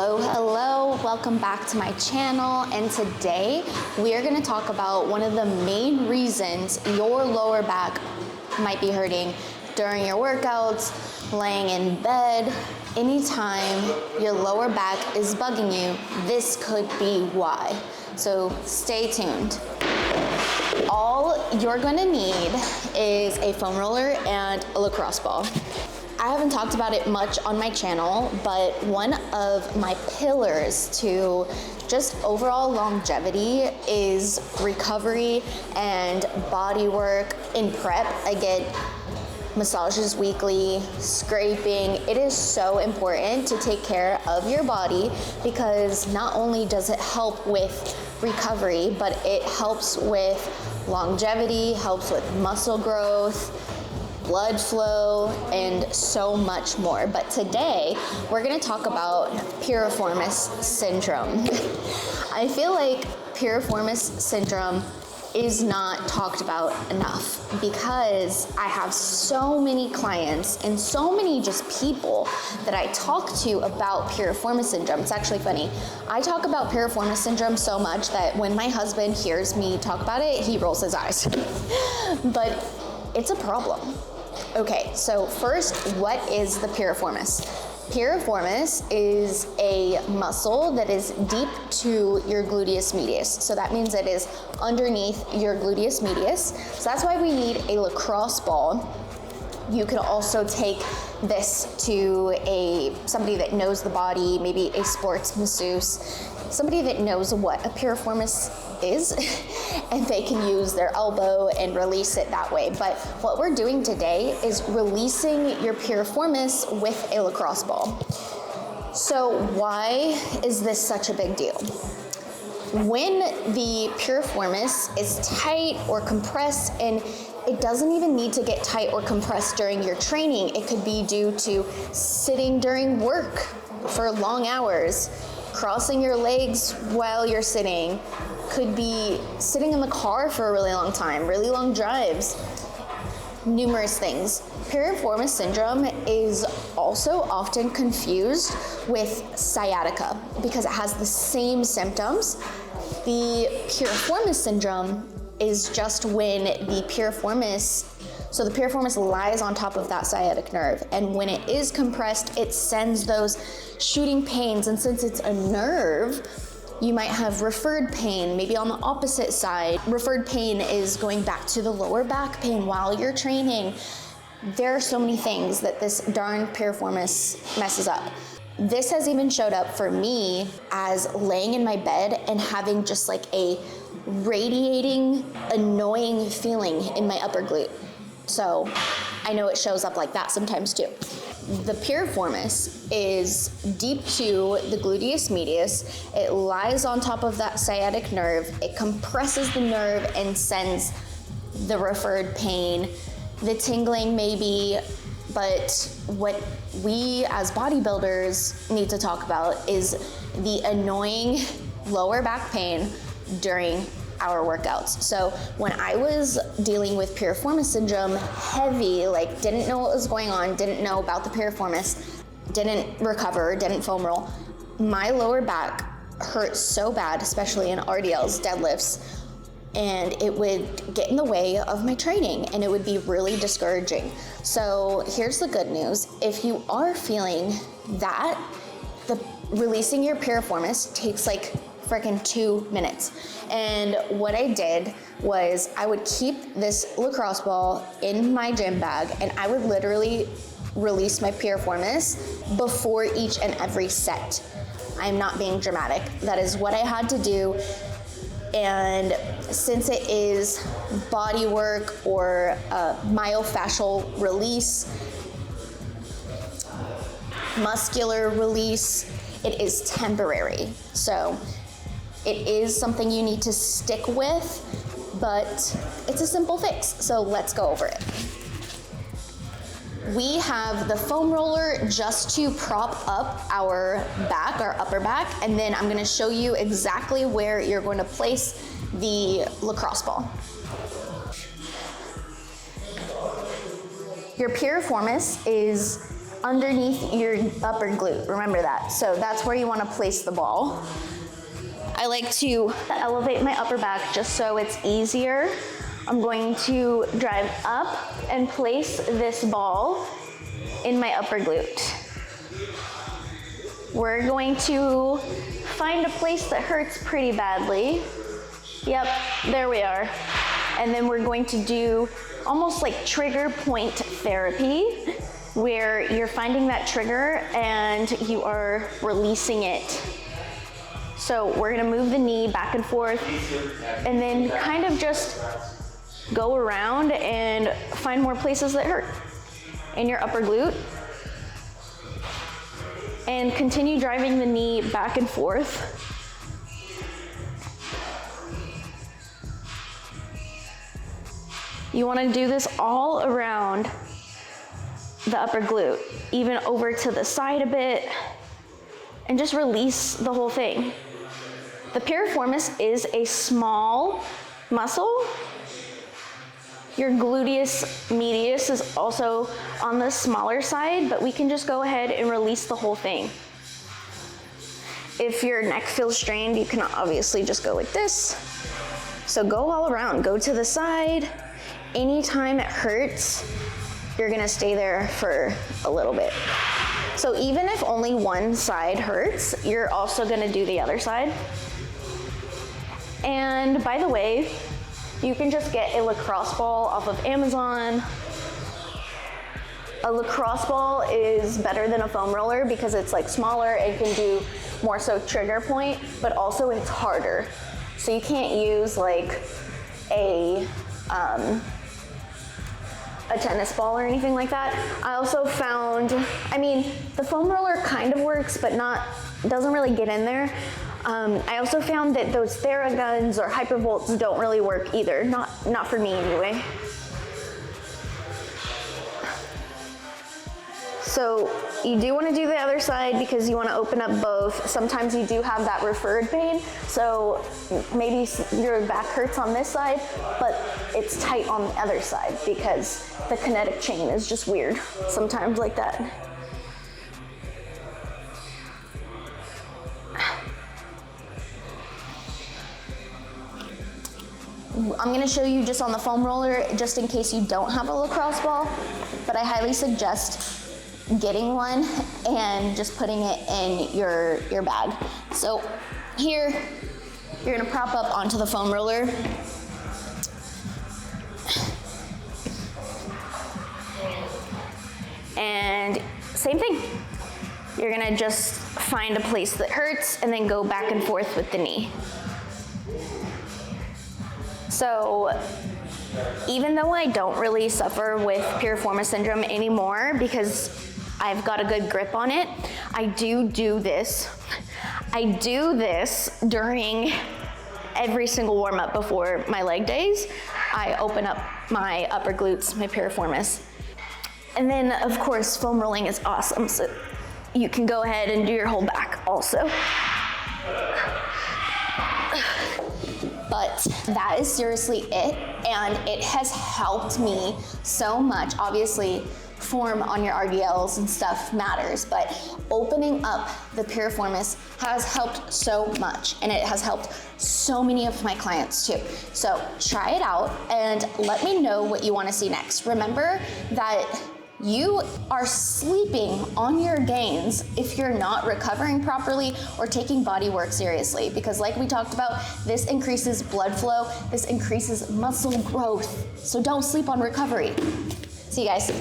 Hello, welcome back to my channel, and today we are going to talk about one of the main reasons your lower back might be hurting during your workouts, laying in bed. Anytime your lower back is bugging you, this could be why. So stay tuned. All you're going to need is a foam roller and a lacrosse ball. I haven't talked about it much on my channel, but one of my pillars to just overall longevity is recovery and body work in prep. I get massages weekly, scraping. It is so important to take care of your body because not only does it help with recovery, but it helps with longevity, helps with muscle growth, blood flow, and so much more. But today, we're gonna talk about piriformis syndrome. I feel like piriformis syndrome is not talked about enough because I have so many clients and so many just people that I talk to about piriformis syndrome. It's actually funny. I talk about piriformis syndrome so much that when my husband hears me talk about it, he rolls his eyes. But it's a problem. Okay, so first, what is the piriformis? Piriformis is a muscle that is deep to your gluteus medius. So that means it is underneath your gluteus medius. So that's why we need a lacrosse ball. You can also take this to somebody that knows the body, maybe a sports masseuse, somebody that knows what a piriformis is, and they can use their elbow and release it that way. But what we're doing today is releasing your piriformis with a lacrosse ball. So why is this such a big deal? When the piriformis is tight or compressed, and it doesn't even need to get tight or compressed during your training. It could be due to sitting during work for long hours, crossing your legs while you're sitting, could be sitting in the car for a really long time, really long drives, numerous things. Piriformis syndrome is also often confused with sciatica because it has the same symptoms. The piriformis syndrome is just when the piriformis lies on top of that sciatic nerve, and when it is compressed, it sends those shooting pains, and since it's a nerve, you might have referred pain, maybe on the opposite side. Referred pain is going back to the lower back pain while you're training. There are so many things that this darn piriformis messes up. This has even showed up for me as laying in my bed and having just like a radiating, annoying feeling in my upper glute. So I know it shows up like that sometimes too. The piriformis is deep to the gluteus medius. It lies on top of that sciatic nerve. It compresses the nerve and sends the referred pain, the tingling maybe, but what we as bodybuilders need to talk about is the annoying lower back pain during our workouts. So when I was dealing with piriformis syndrome heavy, like didn't know what was going on, didn't know about the piriformis, didn't recover, didn't foam roll, my lower back hurt so bad, especially in RDLs, deadlifts, and it would get in the way of my training and it would be really discouraging. So here's the good news. If you are feeling that, releasing your piriformis takes like freaking 2 minutes. And what I did was I would keep this lacrosse ball in my gym bag and I would literally release my piriformis before each and every set. I'm not being dramatic. That is what I had to do. And since it is body work or myofascial release, muscular release, it is temporary. So it is something you need to stick with, but it's a simple fix. So let's go over it. We have the foam roller just to prop up our back, our upper back, and then I'm gonna show you exactly where you're going to place the lacrosse ball. Your piriformis is underneath your upper glute. Remember that. So that's where you want to place the ball. I like to elevate my upper back just so it's easier. I'm going to drive up and place this ball in my upper glute. We're going to find a place that hurts pretty badly. Yep, there we are. And then we're going to do almost like trigger point therapy, where you're finding that trigger and you are releasing it. So we're gonna move the knee back and forth and then kind of just go around and find more places that hurt in your upper glute. And continue driving the knee back and forth. You wanna do this all around the upper glute, even over to the side a bit, and just release the whole thing. The piriformis is a small muscle. Your gluteus medius is also on the smaller side, but we can just go ahead and release the whole thing. If your neck feels strained, you can obviously just go like this. So go all around, go to the side. Anytime it hurts, you're gonna stay there for a little bit. So even if only one side hurts, you're also gonna do the other side. And by the way, you can just get a lacrosse ball off of Amazon. A lacrosse ball is better than a foam roller because it's like smaller and can do more so trigger point, but also it's harder. So you can't use like a tennis ball or anything like that. I also found, I mean, the foam roller kind of works, but doesn't really get in there. I also found that those Theraguns or Hypervolts don't really work either. Not for me anyway. So you do want to do the other side because you want to open up both. Sometimes you do have that referred pain. So maybe your back hurts on this side, but it's tight on the other side because the kinetic chain is just weird sometimes like that. I'm gonna show you just on the foam roller, just in case you don't have a lacrosse ball, but I highly suggest getting one and just putting it in your bag. So here, you're gonna prop up onto the foam roller. And same thing. You're gonna just find a place that hurts and then go back and forth with the knee. So even though I don't really suffer with piriformis syndrome anymore because I've got a good grip on it, I do this. I do this during every single warm up before my leg days. I open up my upper glutes, my piriformis. And then of course, foam rolling is awesome. So you can go ahead and do your whole back also. But that is seriously it, and it has helped me so much. Obviously, form on your RDLs and stuff matters, but opening up the piriformis has helped so much, and it has helped so many of my clients too. So try it out and let me know what you want to see next. Remember that you are sleeping on your gains if you're not recovering properly or taking body work seriously, because like we talked about, this increases blood flow, this increases muscle growth. So don't sleep on recovery. See you guys.